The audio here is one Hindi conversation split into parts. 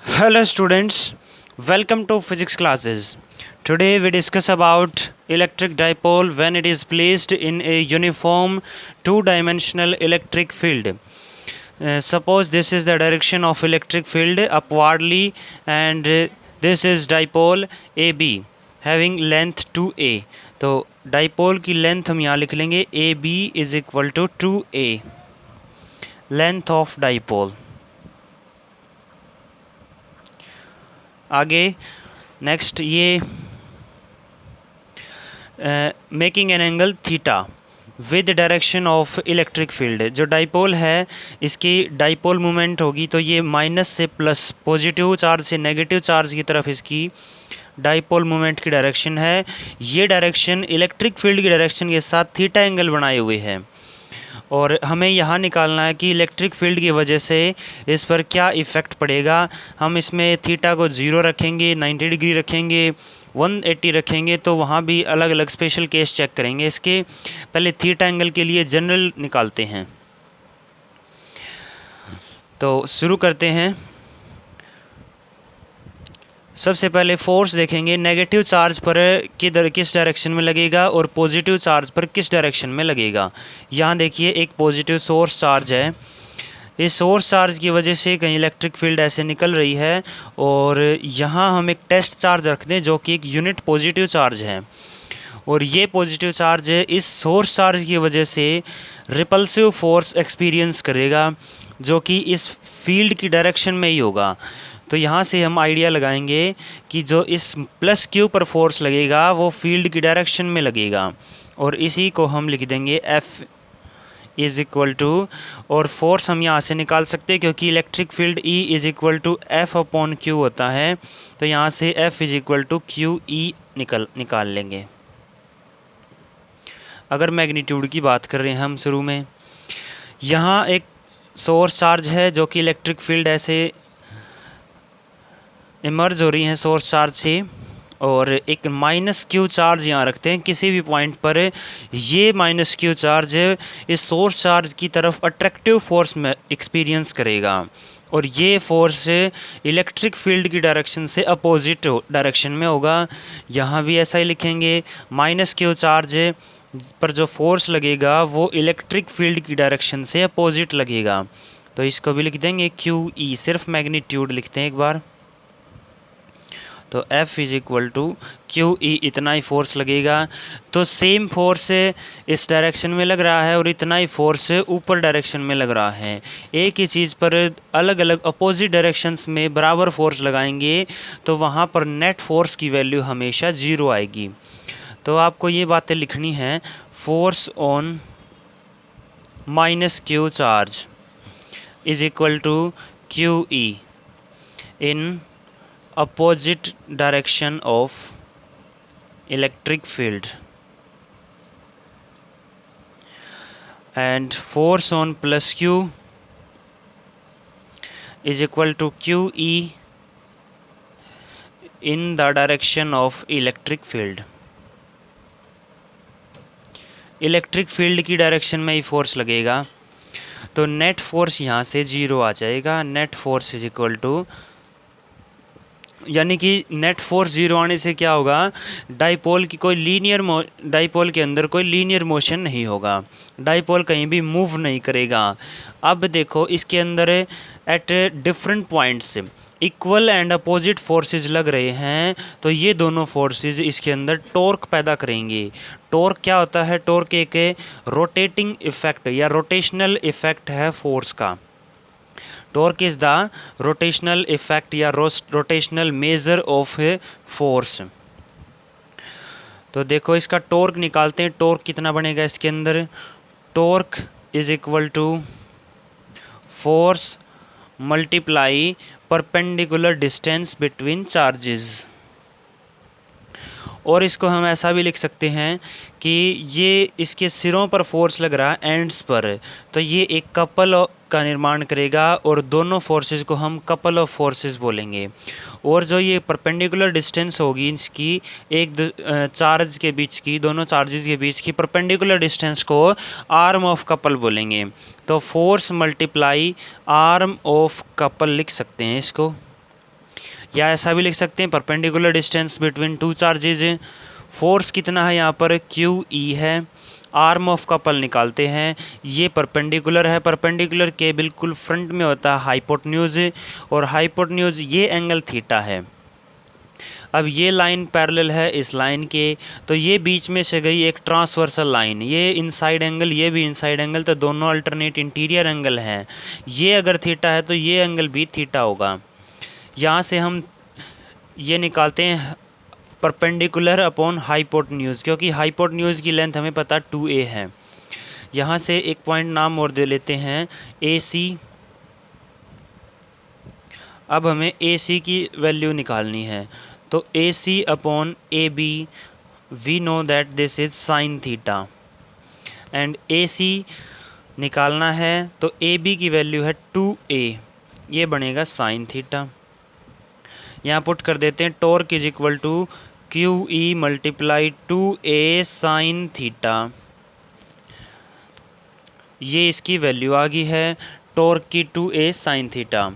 Hello students, welcome to physics classes. Today we discuss about electric dipole when it is placed in a uniform two-dimensional electric field. Suppose this is the direction of electric field upwardly and this is dipole AB having length 2a. तो dipole की length हम यहाँ लिख लेंगे AB is equal to 2a, length of dipole. आगे नेक्स्ट ये making an angle theta with direction of electric field. जो डाइपोल है इसकी डाइपोल मोमेंट होगी तो ये माइनस से प्लस, पॉजिटिव चार्ज से नेगेटिव चार्ज की तरफ इसकी डाइपोल मोमेंट की डायरेक्शन है। ये डायरेक्शन इलेक्ट्रिक फील्ड की डायरेक्शन के साथ थीटा एंगल बनाए हुए है और हमें यहाँ निकालना है कि इलेक्ट्रिक फील्ड की वजह से इस पर क्या इफ़ेक्ट पड़ेगा। हम इसमें थीटा को 0 रखेंगे, 90 डिग्री रखेंगे, 180 रखेंगे, तो वहाँ भी अलग अलग स्पेशल केस चेक करेंगे। इसके पहले थीटा एंगल के लिए जनरल निकालते हैं। तो शुरू करते हैं। सबसे पहले फोर्स देखेंगे, नेगेटिव चार्ज पर किस डायरेक्शन में लगेगा और पॉजिटिव चार्ज पर किस डायरेक्शन में लगेगा। यहाँ देखिए एक पॉजिटिव सोर्स चार्ज है। इस सोर्स चार्ज की वजह से कहीं इलेक्ट्रिक फील्ड ऐसे निकल रही है और यहाँ हम एक टेस्ट चार्ज रख दें जो कि एक यूनिट पॉजिटिव चार्ज है और ये पॉजिटिव चार्ज इस सोर्स चार्ज की वजह से रिपल्सिव फोर्स एक्सपीरियंस करेगा जो कि इस फील्ड की डायरेक्शन में ही होगा। तो यहाँ से हम आइडिया लगाएंगे कि जो इस प्लस क्यू पर फोर्स लगेगा वो फील्ड की डायरेक्शन में लगेगा और इसी को हम लिख देंगे F इज़ इक्वल टू, और फोर्स हम यहाँ से निकाल सकते हैं क्योंकि electric field E is equal to F upon Q होता है। तो यहाँ से F is equal to QE निकाल लेंगे। अगर मैग्नीट्यूड की बात कर रहे हैं हम शुरू में, यहाँ एक सोर्स चार्ज है जो कि इलेक्ट्रिक फील्ड ऐसे इमर्ज हो रही हैं सोर्स चार्ज से, और एक माइनस क्यू चार्ज यहाँ रखते हैं किसी भी पॉइंट पर। ये माइनस क्यू चार्ज इस सोर्स चार्ज की तरफ अट्रैक्टिव फोर्स में एक्सपीरियंस करेगा और ये फोर्स इलेक्ट्रिक फील्ड की डायरेक्शन से अपोजिट डायरेक्शन में होगा। यहाँ भी ऐसा ही लिखेंगे, माइनस क्यू चार्ज पर जो फोर्स लगेगा वो इलेक्ट्रिक फील्ड की डायरेक्शन से अपोजिट लगेगा। तो इसको भी लिख देंगे QE, सिर्फ मैग्नीट्यूड लिखते हैं एक बार। तो F is equal to QE, इतना ही फोर्स लगेगा। तो सेम फोर्स इस डायरेक्शन में लग रहा है और इतना ही फोर्स ऊपर डायरेक्शन में लग रहा है। एक ही चीज़ पर अलग अलग अपोजिट डायरेक्शंस में बराबर फोर्स लगाएंगे तो वहाँ पर नेट फोर्स की वैल्यू हमेशा 0 आएगी। तो आपको ये बातें लिखनी हैं। Force on minus Q charge is equal to QE in opposite direction of electric field, and force on plus Q is equal to QE in the direction of electric field। Electric field की डायरेक्शन में ही फोर्स लगेगा तो नेट फोर्स यहाँ से 0 आ जाएगा। Net force is equal to, यानी कि नेट फोर्स 0 आने से क्या होगा, डाइपोल के अंदर कोई लीनियर मोशन नहीं होगा, डाइपोल कहीं भी मूव नहीं करेगा। अब देखो इसके अंदर at different points equal and opposite forces लग रहे हैं तो ये दोनों फोर्सेस इसके अंदर टॉर्क पैदा करेंगे। टॉर्क क्या होता है? टॉर्क एक रोटेटिंग इफेक्ट या रोटेशनल इफेक्ट है फोर्स का। Torque is the rotational effect या rotational measure of a force. तो देखो इसका टॉर्क निकालते हैं। टॉर्क कितना बनेगा इसके अंदर? Torque is equal to force multiply perpendicular distance between charges. और इसको हम ऐसा भी लिख सकते हैं कि ये इसके सिरों पर फोर्स लग रहा है, एंड्स पर, तो ये एक कपल का निर्माण करेगा और दोनों फोर्सेस को हम कपल ऑफ फोर्सेस बोलेंगे। और जो ये परपेंडिकुलर डिस्टेंस होगी इसकी एक चार्ज के बीच की, दोनों चार्जेस के बीच की परपेंडिकुलर डिस्टेंस को आर्म ऑफ कपल बोलेंगे। तो force multiply arm of couple लिख सकते हैं इसको। या ऐसा भी लिख सकते हैं perpendicular distance between two charges. Force कितना है यहाँ पर, क्यू ई है। आर्म ऑफ कपल निकालते हैं, ये परपेंडिकुलर है, परपेंडिकुलर के बिल्कुल फ्रंट में होता है हाइपोटेन्यूज, और हाइपोटेन्यूज ये एंगल थीटा है। अब ये लाइन पैरेलल है इस लाइन के, तो ये बीच में से गई एक ट्रांसवर्सल लाइन, ये इनसाइड एंगल, ये भी इनसाइड एंगल, तो दोनों अल्टरनेट इंटीरियर एंगल हैं। ये अगर थीटा है तो ये एंगल भी थीटा होगा। यहाँ से हम ये निकालते हैं परपेंडिकुलर अपॉन हाइपोटेन्यूज, क्योंकि हाइपोटेन्यूज की लेंथ हमें पता 2a है। यहाँ से एक पॉइंट नाम और दे लेते हैं AC। अब हमें AC की वैल्यू निकालनी है, तो AC upon AB, we know that this is sine theta, and AC निकालना है तो AB की वैल्यू है 2a, ये बनेगा साइन थीटा। यहाँ पुट कर देते हैं torque is equal to QE multiply 2a sine theta, ये इसकी वैल्यू आ गई है टॉर्क की 2a sine theta.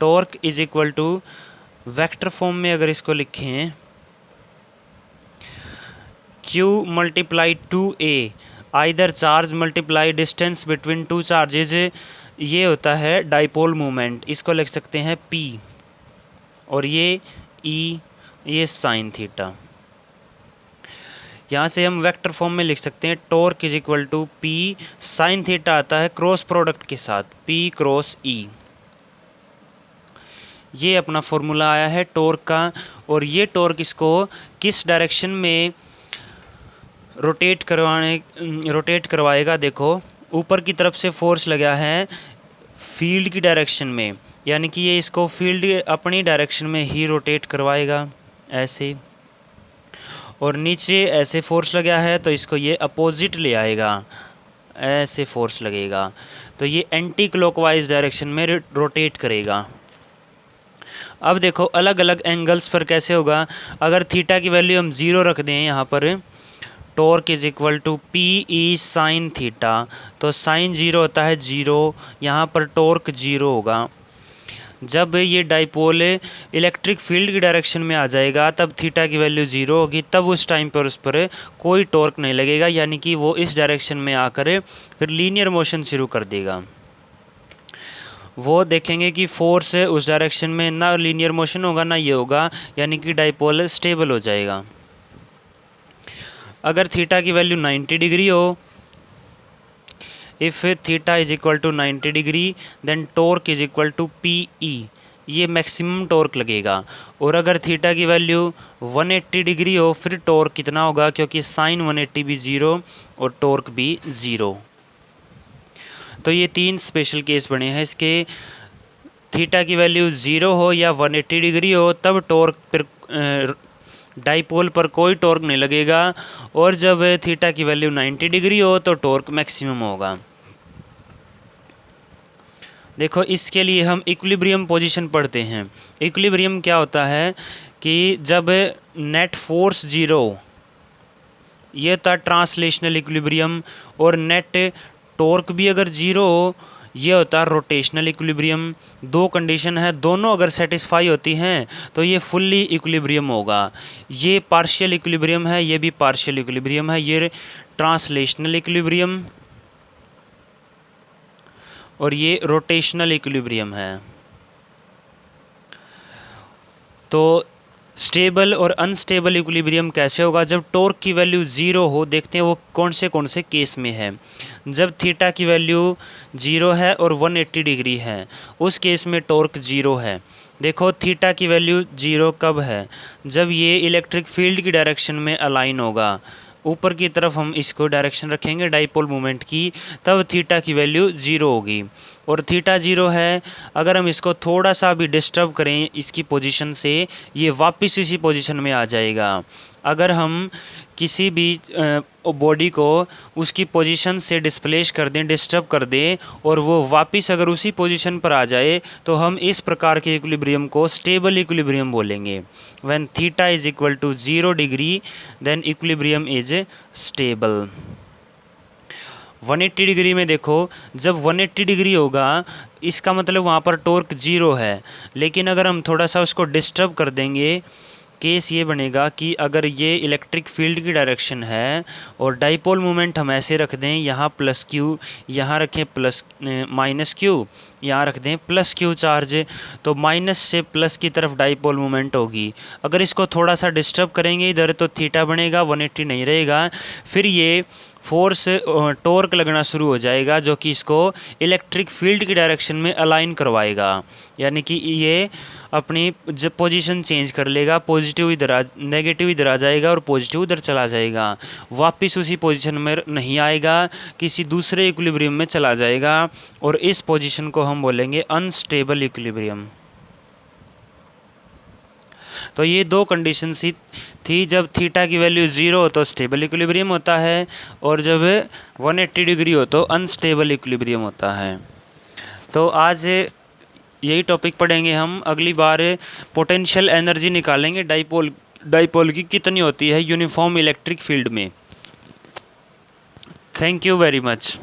Torque is equal to vector form में अगर इसको लिखें Q multiply 2a, either charge multiply distance between two charges, ये होता है डाइपोल मोमेंट, इसको लिख सकते हैं P, और ये E, ये साइन थीटा। यहाँ से हम वेक्टर फॉर्म में लिख सकते हैं torque is equal to P sine theta आता है क्रॉस प्रोडक्ट के साथ P क्रॉस E, ये अपना फॉर्मूला आया है टॉर्क का। और ये टॉर्क इसको किस डायरेक्शन में रोटेट करवाएगा, देखो ऊपर की तरफ से फोर्स लगा है फील्ड की डायरेक्शन में, यानी कि ये इसको फील्ड अपनी डायरेक्शन में ही रोटेट करवाएगा ऐसे, और नीचे ऐसे फोर्स लगा है तो इसको ये अपोजिट ले आएगा, ऐसे फोर्स लगेगा तो ये एंटी क्लॉकवाइज डायरेक्शन में रोटेट करेगा। अब देखो अलग अलग एंगल्स पर कैसे होगा, अगर थीटा की वैल्यू हम 0 रख दें यहाँ पर, torque is equal to PE sine theta, तो साइन 0 होता है 0, यहाँ पर टॉर्क 0 होगा। जब ये डाइपोल इलेक्ट्रिक फील्ड की डायरेक्शन में आ जाएगा तब थीटा की वैल्यू 0 होगी, तब उस टाइम पर उस पर कोई टॉर्क नहीं लगेगा, यानी कि वो इस डायरेक्शन में आकर फिर लीनियर मोशन शुरू कर देगा। वो देखेंगे कि फोर्स उस डायरेक्शन में ना लीनियर मोशन होगा ना ये होगा, यानी कि डाइपोल स्टेबल हो जाएगा। अगर थीटा की वैल्यू 90 डिग्री हो, if theta is equal to 90 degree then torque is equal to PE, ये मैक्सिमम टॉर्क लगेगा। और अगर थीटा की वैल्यू 180 डिग्री हो फिर टॉर्क कितना होगा, क्योंकि साइन 180 भी 0 और टॉर्क भी 0। तो ये 3 स्पेशल केस बने हैं इसके, थीटा की वैल्यू 0 हो या 180 डिग्री हो तब टॉर्क पर डाइपोल पर कोई टॉर्क नहीं लगेगा, और जब थीटा की वैल्यू 90 डिग्री हो तो टॉर्क मैक्सिमम होगा। देखो इसके लिए हम इक्विलिब्रियम पोजीशन पढ़ते हैं। इक्विलिब्रियम क्या होता है कि जब नेट फोर्स 0, ये होता ट्रांसलेशनल इक्विलिब्रियम, और नेट टॉर्क भी अगर 0 हो, ये होता है रोटेशनल इक्विलिब्रियम। दो कंडीशन है, दोनों अगर सेटिस्फाई होती हैं तो ये फुल्ली इक्विलिब्रियम होगा। ये पार्शियल इक्विलिब्रियम है, ये भी पार्शियल इक्विलिब्रियम है, ये ट्रांसलेशनल इक्विलिब्रियम, और ये रोटेशनल इक्विलिब्रियम है। तो स्टेबल और अनस्टेबल इक्विलिब्रियम कैसे होगा, जब टॉर्क की वैल्यू 0 हो। देखते हैं वो कौन से केस में है। जब थीटा की वैल्यू 0 है और 180 डिग्री है, उस केस में टॉर्क 0 है। देखो थीटा की वैल्यू 0 कब है, जब ये इलेक्ट्रिक फील्ड की डायरेक्शन में अलाइन होगा, ऊपर की तरफ हम इसको डायरेक्शन रखेंगे डाइपोल मोमेंट की, तब थीटा की वैल्यू 0 होगी। और थीटा 0 है, अगर हम इसको थोड़ा सा भी डिस्टर्ब करें इसकी पोजीशन से, ये वापस इसी पोजीशन में आ जाएगा। अगर हम किसी भी बॉडी को उसकी पोजीशन से डिस्प्लेस कर दें, डिस्टर्ब कर दें, और वो वापस अगर उसी पोजीशन पर आ जाए, तो हम इस प्रकार के इक्विलिब्रियम को स्टेबल इक्विलिब्रियम बोलेंगे। When theta is equal to 0 degree then equilibrium is stable. 180 degree में देखो, जब 180 डिग्री होगा इसका मतलब वहाँ पर टॉर्क 0 है। लेकिन अगर हम थोड़ा सा उसको डिस्टर्ब कर देंगे, केस ये बनेगा कि अगर ये इलेक्ट्रिक फील्ड की डायरेक्शन है और डाइपोल मोमेंट हम ऐसे रख दें, यहाँ प्लस क्यू, यहाँ रखें प्लस माइनस क्यू, यहाँ रख दें प्लस क्यू चार्ज, तो माइनस से प्लस की तरफ डाइपोल मोमेंट होगी। अगर इसको थोड़ा सा डिस्टर्ब करेंगे इधर तो थीटा बनेगा, 180 नहीं रहेगा। फिर ये फोर्स टॉर्क लगना शुरू हो जाएगा जो कि इसको इलेक्ट्रिक फील्ड की डायरेक्शन में अलाइन करवाएगा, यानी कि ये अपनी जब पोजीशन चेंज कर लेगा, पॉजिटिव इधर नेगेटिव इधर आ जाएगा और पॉजिटिव उधर चला जाएगा, वापस उसी पोजीशन में नहीं आएगा, किसी दूसरे इक्विलिब्रियम में चला जाएगा और इस पोजीशन को हम बोलेंगे अनस्टेबल इक्विलिब्रियम। तो ये दो कंडीशन थी, जब थीटा की वैल्यू 0 हो तो स्टेबल इक्विलिब्रियम होता है और जब 180 डिग्री हो तो अनस्टेबल इक्विलिब्रियम होता है। तो आज यही टॉपिक पढ़ेंगे हम। अगली बार पोटेंशियल एनर्जी निकालेंगे डाइपोल की कितनी होती है यूनिफॉर्म इलेक्ट्रिक फील्ड में। Thank you very much.